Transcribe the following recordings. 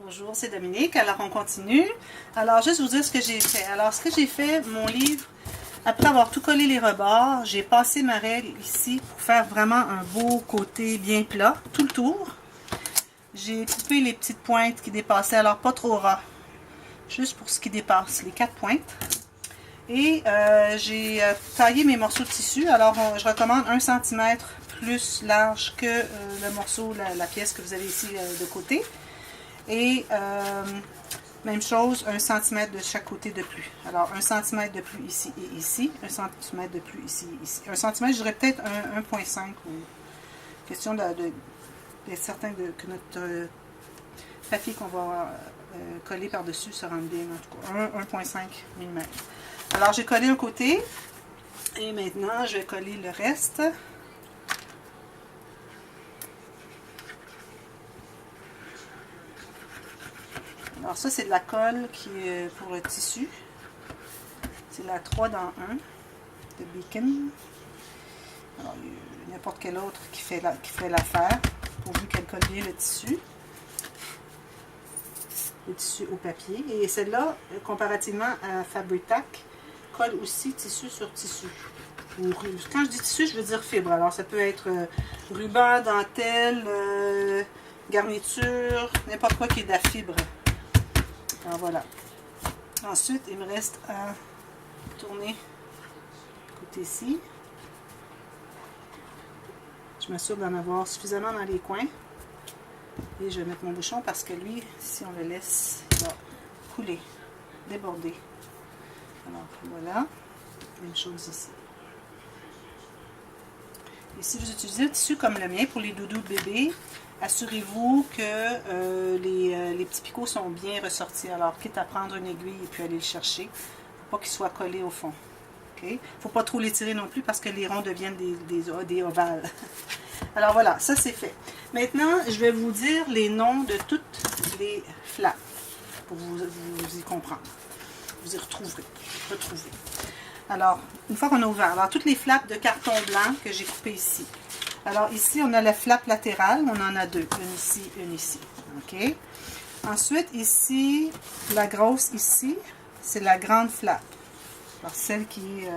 Bonjour, c'est Dominique. Alors, on continue. Alors, juste vous dire ce que j'ai fait. Alors, ce que j'ai fait, mon livre, après avoir tout collé les rebords, j'ai passé ma règle ici pour faire vraiment un beau côté bien plat, tout le tour. J'ai coupé les petites pointes qui dépassaient, alors pas trop ras, juste pour ce qui dépasse, les 4 pointes. Et j'ai taillé mes morceaux de tissu. Alors, je recommande 1 cm plus large que le morceau, la pièce que vous avez ici de côté. Et même chose, 1 cm de chaque côté de plus. Alors, 1 cm de plus ici et ici, 1 cm de plus ici et ici. 1 cm, je dirais peut-être 1,5 ou question d'être certain que notre papier qu'on va coller par-dessus se rende bien, en tout cas, 1,5 mm. Alors, j'ai collé un côté et maintenant, je vais coller le reste. Alors ça, c'est de la colle qui est pour le tissu. C'est la 3 dans 1 de Beacon. Alors, il y a n'importe quelle autre qui fait l'affaire, pourvu qu'elle colle bien le tissu au papier. Et celle-là, comparativement à Fabri-Tac, colle aussi tissu sur tissu. Quand je dis tissu, je veux dire fibre. Alors, ça peut être ruban, dentelle, garniture, n'importe quoi qui est de la fibre. Alors voilà. Ensuite, il me reste à tourner côté ici. Je m'assure d'en avoir suffisamment dans les coins. Et je vais mettre mon bouchon parce que lui, si on le laisse, il va couler, déborder. Alors voilà. Même chose ici. Et si vous utilisez un tissu comme le mien pour les doudous de bébé, assurez-vous que les petits picots sont bien ressortis. Alors, quitte à prendre une aiguille et puis aller le chercher, il ne faut pas qu'il soit collé au fond. Il ne faut pas trop l'étirer non plus parce que les ronds deviennent des ovales. Alors voilà, ça c'est fait. Maintenant, je vais vous dire les noms de toutes les flaps pour vous y comprendre. Vous y retrouver. Alors, une fois qu'on a ouvert, alors toutes les flaps de carton blanc que j'ai coupées ici. Alors ici, on a la flappe latérale, on en a deux, une ici, une ici. OK? Ensuite, ici, la grosse ici, c'est la grande flappe. Alors celle qui est,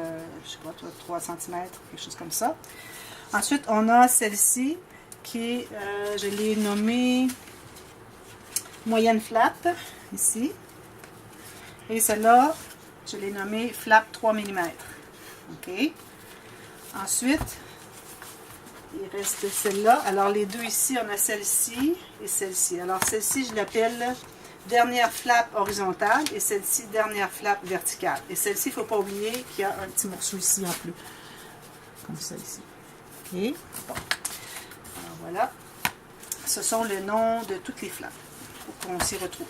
je sais pas, 3 cm, quelque chose comme ça. Ensuite, on a celle-ci qui est, je l'ai nommée moyenne flappe, ici. Et celle-là, je l'ai nommée flappe 3 mm. OK? Ensuite, il reste celle-là. Alors, les deux ici, on a celle-ci et celle-ci. Alors, celle-ci, je l'appelle dernière flappe horizontale et celle-ci, dernière flappe verticale. Et celle-ci, il ne faut pas oublier qu'il y a un petit morceau ici en plus. Comme ça, ici. OK? Bon. Alors, voilà. Ce sont les noms de toutes les flappes pour qu'on s'y retrouve.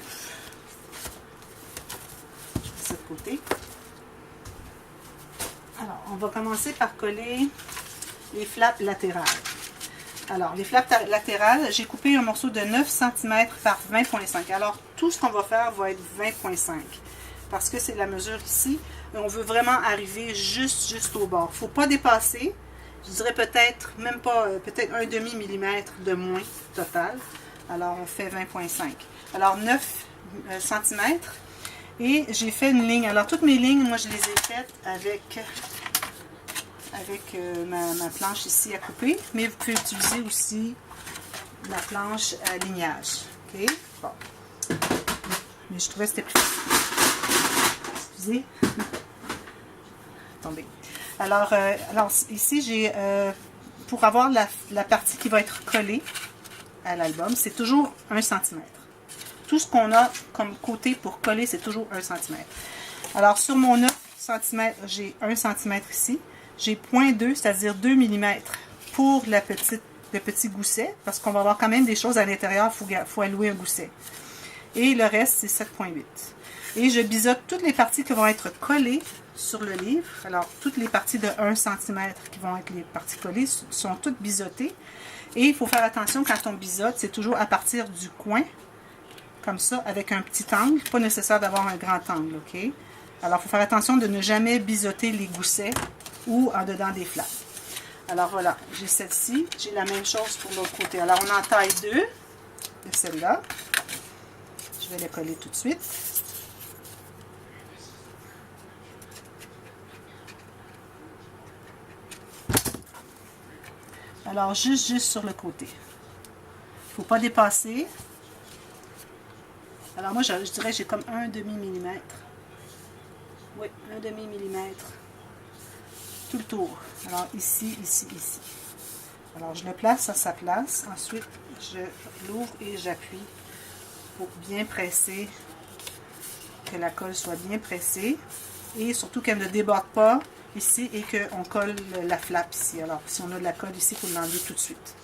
Je mets ça de côté. Alors, on va commencer par coller les flaps latérales. Alors, les flaps latérales, j'ai coupé un morceau de 9 cm par 20,5. Alors, tout ce qu'on va faire va être 20,5. Parce que c'est la mesure ici. Et on veut vraiment arriver juste au bord. Il ne faut pas dépasser. Je dirais peut-être, même pas, peut-être 1/2 millimètre de moins total. Alors, on fait 20,5. Alors, 9 cm. Et j'ai fait une ligne. Alors, toutes mes lignes, moi, je les ai faites avec ma planche ici à couper, mais vous pouvez utiliser aussi la planche à lignage. OK? Bon. Mais je trouvais que c'était plus facile. Excusez. Tombé. Alors ici, j'ai pour avoir la partie qui va être collée à l'album, c'est toujours 1 cm. Tout ce qu'on a comme côté pour coller, c'est toujours 1 cm. Alors, sur mon 9 cm, j'ai 1 cm ici. J'ai 0,2, c'est-à-dire 2 mm pour le petit gousset, parce qu'on va avoir quand même des choses à l'intérieur, il faut allouer un gousset. Et le reste, c'est 7,8. Et je biseaute toutes les parties qui vont être collées sur le livre. Alors, toutes les parties de 1 cm qui vont être les parties collées sont toutes biseautées. Et il faut faire attention quand on biseaute, c'est toujours à partir du coin, comme ça, avec un petit angle. Pas nécessaire d'avoir un grand angle, OK? Alors, il faut faire attention de ne jamais biseauter les goussets ou en dedans des flaps. Alors voilà, j'ai celle-ci, j'ai la même chose pour l'autre côté. Alors on en taille deux de celle-là. Je vais les coller tout de suite. Alors, juste sur le côté. Il ne faut pas dépasser. Alors, moi, je dirais que j'ai comme un demi-millimètre. Oui, un demi-millimètre. Tout le tour. Alors, ici, ici, ici. Alors, je le place à sa place. Ensuite, je l'ouvre et j'appuie pour bien presser, que la colle soit bien pressée. Et surtout qu'elle ne déborde pas ici et qu'on colle la flappe ici. Alors, si on a de la colle ici, il faut l'enlever tout de suite.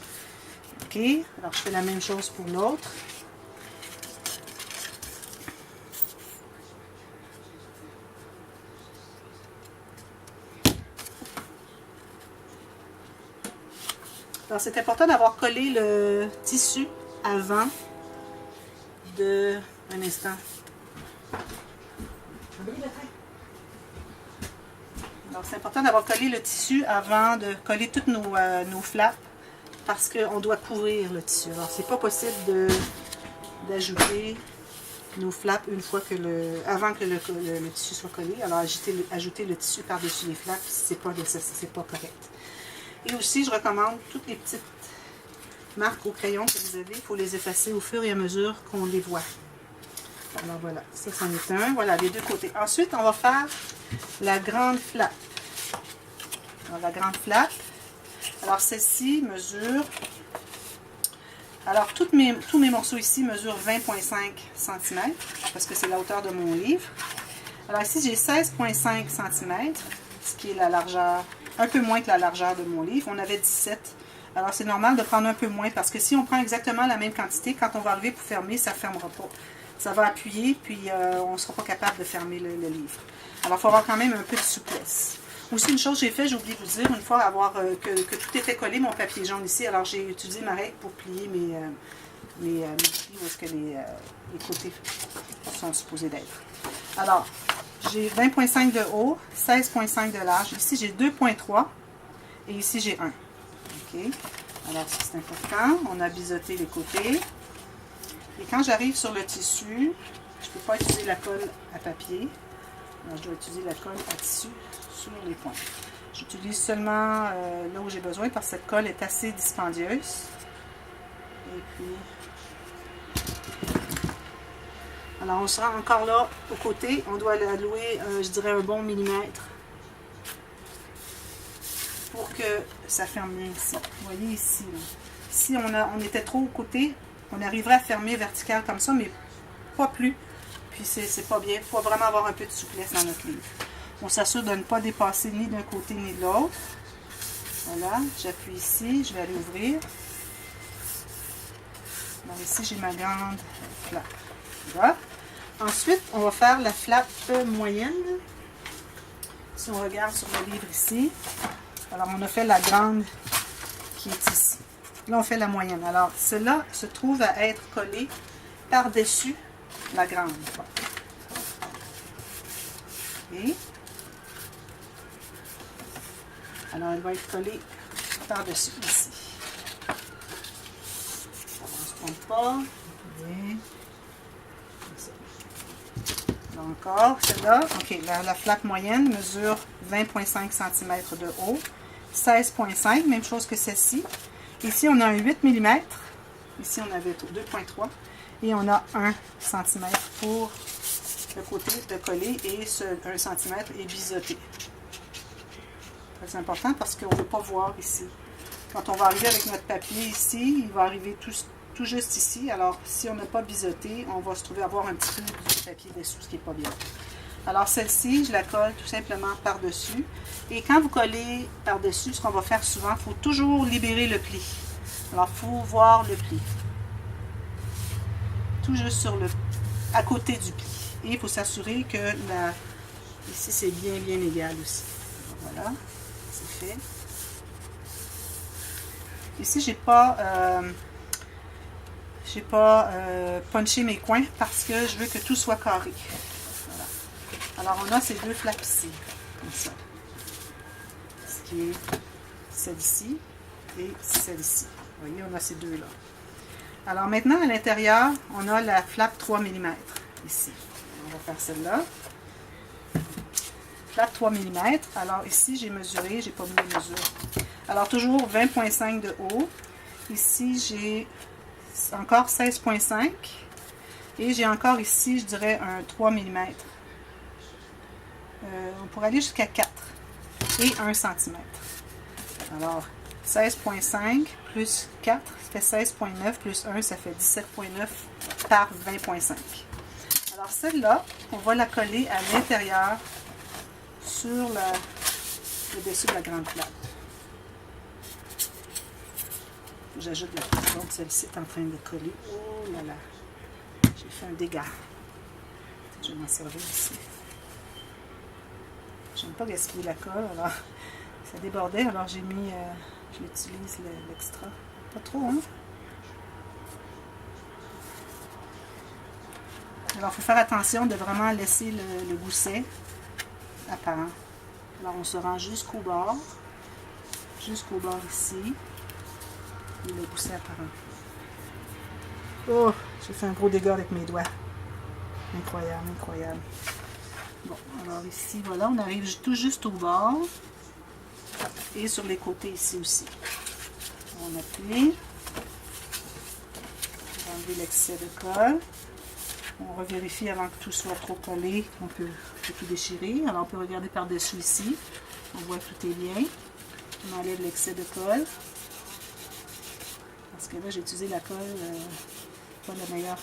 OK? Alors, je fais la même chose pour l'autre. Alors, c'est important d'avoir collé le tissu avant de... Un instant. Alors, c'est important d'avoir collé le tissu avant de coller toutes nos flaps parce qu'on doit couvrir le tissu. Alors, c'est pas possible d'ajouter nos flaps une fois que avant que le tissu soit collé. Alors, ajouter le tissu par-dessus les flaps, c'est pas correct. Et aussi, je recommande toutes les petites marques au crayon que vous avez, il faut les effacer au fur et à mesure qu'on les voit. Alors voilà, ça c'en est un. Voilà, les deux côtés. Ensuite, on va faire la grande flappe. Alors, la grande flappe. Alors, celle-ci mesure... Alors, tous mes morceaux ici mesurent 20,5 cm, parce que c'est la hauteur de mon livre. Alors, ici, j'ai 16,5 cm, ce qui est la largeur, un peu moins que la largeur de mon livre. On avait 17. Alors, c'est normal de prendre un peu moins, parce que si on prend exactement la même quantité, quand on va arriver pour fermer, ça ne fermera pas. Ça va appuyer, puis on ne sera pas capable de fermer le livre. Alors, il faut avoir quand même un peu de souplesse. Aussi, une chose que j'ai fait, j'ai oublié de vous dire, une fois que tout était collé, mon papier jaune ici, alors j'ai utilisé ma règle pour plier mes plis où est-ce que les côtés sont supposés d'être. Alors, j'ai 20,5 de haut, 16,5 de large. Ici, j'ai 2,3 et ici, j'ai 1. OK? Alors, c'est important. On a biseauté les côtés. Et quand j'arrive sur le tissu, je ne peux pas utiliser la colle à papier. Alors, je dois utiliser la colle à tissu sur les points. J'utilise seulement là où j'ai besoin parce que cette colle est assez dispendieuse. Et puis, alors on sera encore là au côté. On doit allouer, je dirais, un bon millimètre pour que ça ferme bien ici. Vous voyez ici, là. Si on était trop au côté, on arriverait à fermer vertical comme ça, mais pas plus. Puis c'est pas bien. Il faut vraiment avoir un peu de souplesse dans notre livre. On s'assure de ne pas dépasser ni d'un côté ni de l'autre. Voilà, j'appuie ici, je vais aller ouvrir. Donc ici, j'ai ma grande flappe. Voilà. Ensuite, on va faire la flappe moyenne. Si on regarde sur le livre ici, alors on a fait la grande qui est ici. Là, on fait la moyenne. Alors, cela se trouve à être collé par-dessus la grande. Okay. Alors, elle va être collée par-dessus ici. On ne se trompe pas. Bien. Encore, celle-là. OK, la flappe moyenne mesure 20,5 cm de haut. 16,5, même chose que celle-ci. Ici, on a un 8 mm. Ici, on avait 2,3. Et on a 1 cm pour le côté de coller et ce 1 cm est biseauté. C'est important parce qu'on ne peut pas voir ici. Quand on va arriver avec notre papier ici, il va arriver tout juste ici. Alors, si on n'a pas biseauté, on va se trouver à avoir un petit peu du papier dessous, ce qui n'est pas bien. Alors, celle-ci, je la colle tout simplement par-dessus. Et quand vous collez par-dessus, ce qu'on va faire souvent, il faut toujours libérer le pli. Alors, il faut voir le pli. Tout juste à côté du pli. Et il faut s'assurer que ici, c'est bien égal aussi. Voilà, c'est fait. Ici, j'ai pas punché mes coins parce que je veux que tout soit carré. Voilà. Alors, on a ces deux flaps ici, comme ça. Ce qui est celle-ci et celle-ci. Vous voyez, on a ces deux-là. Alors maintenant, à l'intérieur, on a la flappe 3 mm ici. On va faire celle-là. Flappe 3 mm. Alors ici, j'ai mesuré, j'ai pas mis les mesures. Alors toujours 20,5 de haut. Ici, j'ai encore 16,5. Et j'ai encore ici, je dirais, un 3 mm. On pourrait aller jusqu'à 4 et 1 cm. Alors, 16,5 plus 4, ça fait 16,9 plus 1, ça fait 17,9 par 20,5. Alors celle-là, on va la coller à l'intérieur sur le dessus de la grande flappe. J'ajoute la colle, donc celle-ci est en train de coller. Oh là là, j'ai fait un dégât. Je vais m'en servir ici. J'aime pas gaspiller la colle, alors ça débordait, alors j'ai mis, je l'utilise l'extra. Pas trop, hein? Alors, il faut faire attention de vraiment laisser le gousset apparent. Alors, on se rend jusqu'au bord ici, et le gousset apparent. Oh, j'ai fait un gros dégât avec mes doigts. Incroyable, incroyable. Bon, alors ici, voilà, on arrive tout juste au bord. Et sur les côtés ici aussi. On appuie. On va enlever l'excès de colle. On revérifie avant que tout soit trop collé. On peut tout déchirer. Alors on peut regarder par-dessus ici. On voit que tout est bien. On enlève l'excès de colle. Parce que là, j'ai utilisé la colle pas la meilleure.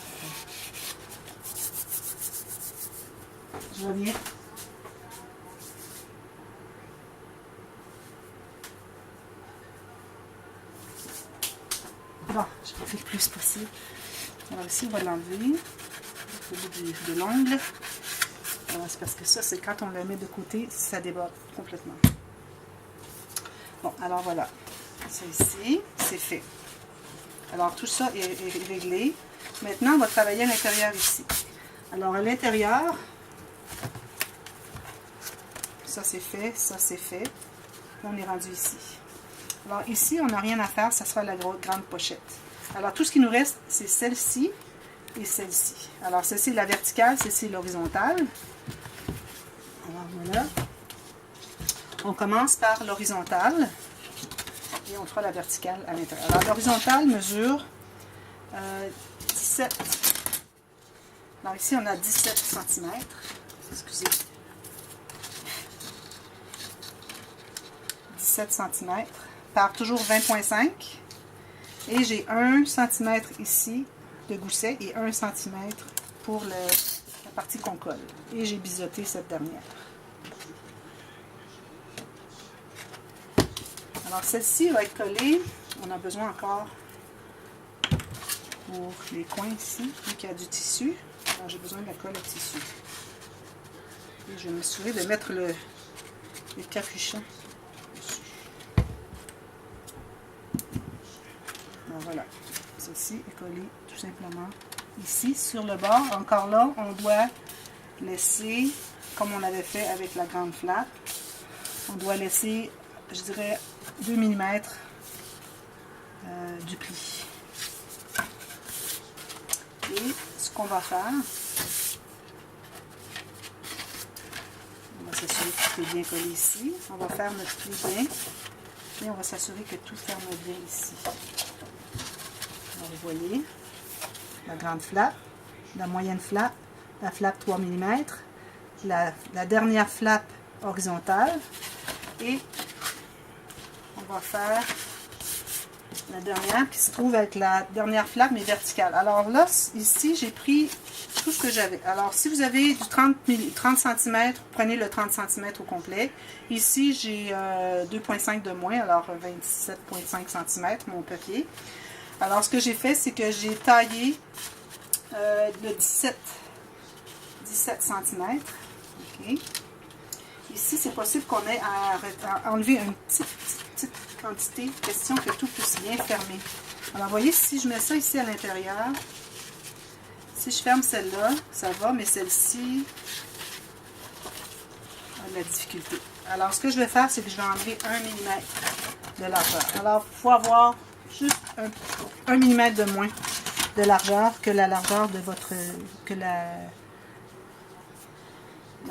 Je reviens. Bon, je refais le plus possible. Alors ici, on va l'enlever au bout de l'ongle. C'est parce que ça, c'est quand on le met de côté, ça déborde complètement. Bon, alors voilà. Ça ici, c'est fait. Alors tout ça est réglé. Maintenant, on va travailler à l'intérieur ici. Alors à l'intérieur, ça c'est fait, ça c'est fait. Là, on est rendu ici. Alors ici, on n'a rien à faire, ça sera la grande pochette. Alors tout ce qui nous reste, c'est celle-ci et celle-ci. Alors celle-ci est la verticale, celle-ci est l'horizontale. Alors voilà. On commence par l'horizontale et on fera la verticale à l'intérieur. Alors l'horizontale mesure 17. Alors ici, on a 17 cm. Excusez. 17 cm. Par toujours 20,5 et j'ai 1 cm ici de gousset et 1 cm pour la partie qu'on colle. Et j'ai biseauté cette dernière. Alors celle-ci va être collée. On a besoin encore pour les coins ici, vu qu'il y a du tissu. Alors j'ai besoin de la colle à tissu. Et je vais m'assurer de mettre le capuchon. Alors voilà, ceci est collé tout simplement ici sur le bord. Encore là, on doit laisser, comme on avait fait avec la grande flappe, on doit laisser, je dirais, 2 mm du pli. Et ce qu'on va faire, on va s'assurer que tout est bien collé ici. On va faire notre pli bien et on va s'assurer que tout ferme bien ici. Vous voyez, la grande flappe, la moyenne flappe, la flappe 3 mm, la dernière flappe horizontale et on va faire la dernière qui se trouve être la dernière flappe mais verticale. Alors là, ici, j'ai pris tout ce que j'avais. Alors si vous avez du 30 cm, prenez le 30 cm au complet. Ici, j'ai 2,5 de moins, alors 27,5 cm mon papier. Alors, ce que j'ai fait, c'est que j'ai taillé le 17 cm. Okay. Ici, c'est possible qu'on ait à enlever une petite quantité, question que tout puisse bien fermer. Alors, vous voyez, si je mets ça ici à l'intérieur, si je ferme celle-là, ça va, mais celle-ci a de la difficulté. Alors, ce que je vais faire, c'est que je vais enlever 1 mm de largeur. Alors, il faut avoir juste 1 mm de moins de largeur que la largeur de votre... que la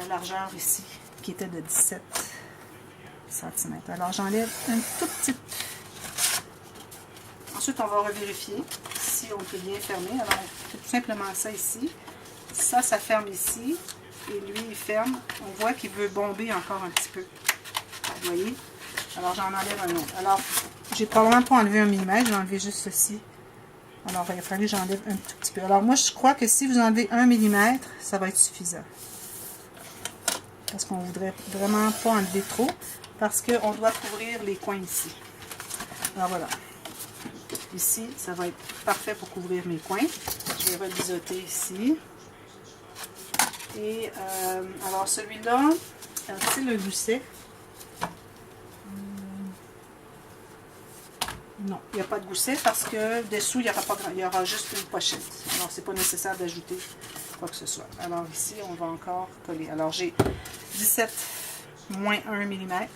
largeur ici, qui était de 17 cm. Alors, j'enlève une toute petite... Ensuite, on va revérifier si on peut bien fermer. Alors, on fait tout simplement ça ici. Ça ferme ici. Et lui, il ferme. On voit qu'il veut bomber encore un petit peu. Vous voyez? Alors, j'en enlève un autre. Alors, j'ai probablement pas enlevé 1 mm. J'ai enlevé juste ceci. Alors, il va falloir que j'enlève un tout petit peu. Alors, moi, je crois que si vous enlevez 1 mm, ça va être suffisant. Parce qu'on ne voudrait vraiment pas enlever trop. Parce qu'on doit couvrir les coins ici. Alors, voilà. Ici, ça va être parfait pour couvrir mes coins. Je vais rebiseauter ici. Et alors celui-là, c'est le gousset. Non, il n'y a pas de gousset parce que dessous, il y aura juste une pochette. Alors, c'est pas nécessaire d'ajouter quoi que ce soit. Alors ici, on va encore coller. Alors, j'ai 17 moins 1 mm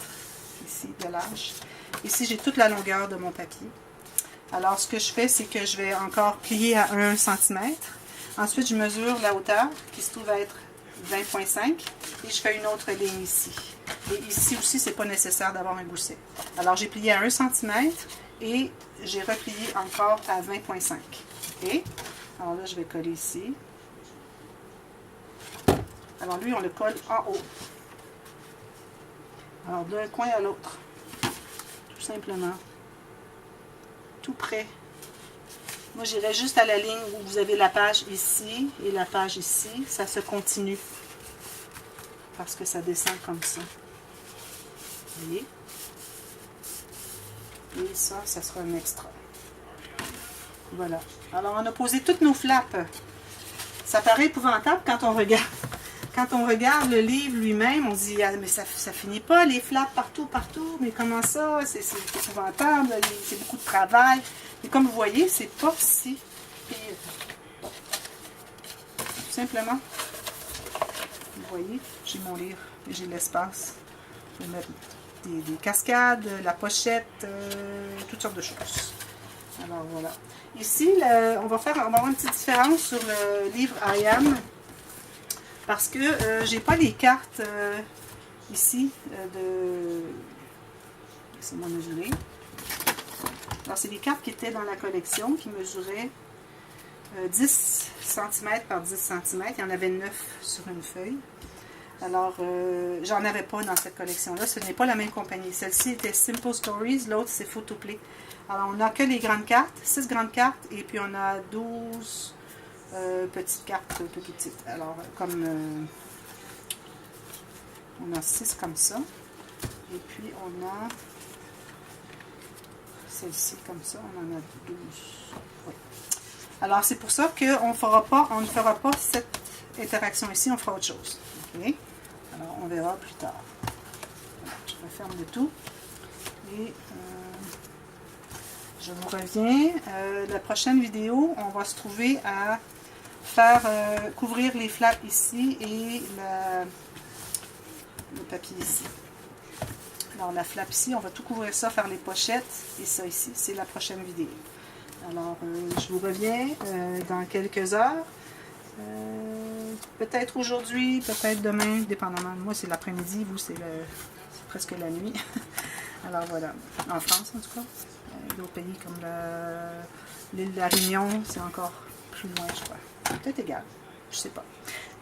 ici de large. Ici, j'ai toute la longueur de mon papier. Alors, ce que je fais, c'est que je vais encore plier à 1 cm. Ensuite, je mesure la hauteur qui se trouve à être 20,5 et je fais une autre ligne ici. Et ici aussi, c'est pas nécessaire d'avoir un gousset. Alors, j'ai plié à 1 cm et j'ai replié encore à 20,5. OK? Alors là, je vais coller ici. Alors, lui, on le colle en haut. Alors, d'un coin à l'autre. Tout simplement. Tout près. Moi, j'irai juste à la ligne où vous avez la page ici et la page ici. Ça se continue. Parce que ça descend comme ça. Vous voyez? Et ça, ça sera un extra. Voilà. Alors, on a posé toutes nos flaps. Ça paraît épouvantable quand on regarde. Quand on regarde le livre lui-même, on se dit, ah, mais ça finit pas, les flaps partout, partout. Mais comment ça? C'est épouvantable, c'est beaucoup de travail. Et comme vous voyez, c'est pas si pire. Tout simplement. Vous voyez, j'ai mon livre et j'ai l'espace. Je vais mettre des cascades, la pochette, toutes sortes de choses. Alors voilà. Ici, on va avoir une petite différence sur le livre I Am. Parce que j'ai pas les cartes ici laissez-moi mesurer. Alors, c'est des cartes qui étaient dans la collection, qui mesuraient 10 cm par 10 cm. Il y en avait 9 sur une feuille. Alors, j'en avais pas dans cette collection-là. Ce n'est pas la même compagnie. Celle-ci était Simple Stories, l'autre c'est Photoplay. Alors, on n'a que les grandes cartes, 6 grandes cartes, et puis on a 12 petites cartes un peu petites. Alors, comme on a 6 comme ça. Et puis, on a celle-ci comme ça. On en a 12. Oui. Alors, c'est pour ça qu'on ne fera pas cette interaction ici. On fera autre chose. Okay? Alors, on verra plus tard. Voilà, je referme le tout. Et je vous reviens. La prochaine vidéo, on va se trouver à faire couvrir les flaps ici et le papier ici. Alors la flap ici, on va tout couvrir ça, faire les pochettes et ça ici, c'est la prochaine vidéo. Alors je vous reviens dans quelques heures. Peut-être aujourd'hui, peut-être demain, dépendamment. Moi c'est l'après-midi, vous c'est presque la nuit. Alors voilà, en France en tout cas. D'autres pays comme l'île de la Réunion, c'est encore plus loin je crois. Peut-être égal, je sais pas.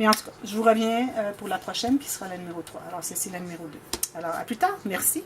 Mais en tout cas, je vous reviens pour la prochaine qui sera la numéro 3. Alors, ceci la numéro 2. Alors, à plus tard. Merci.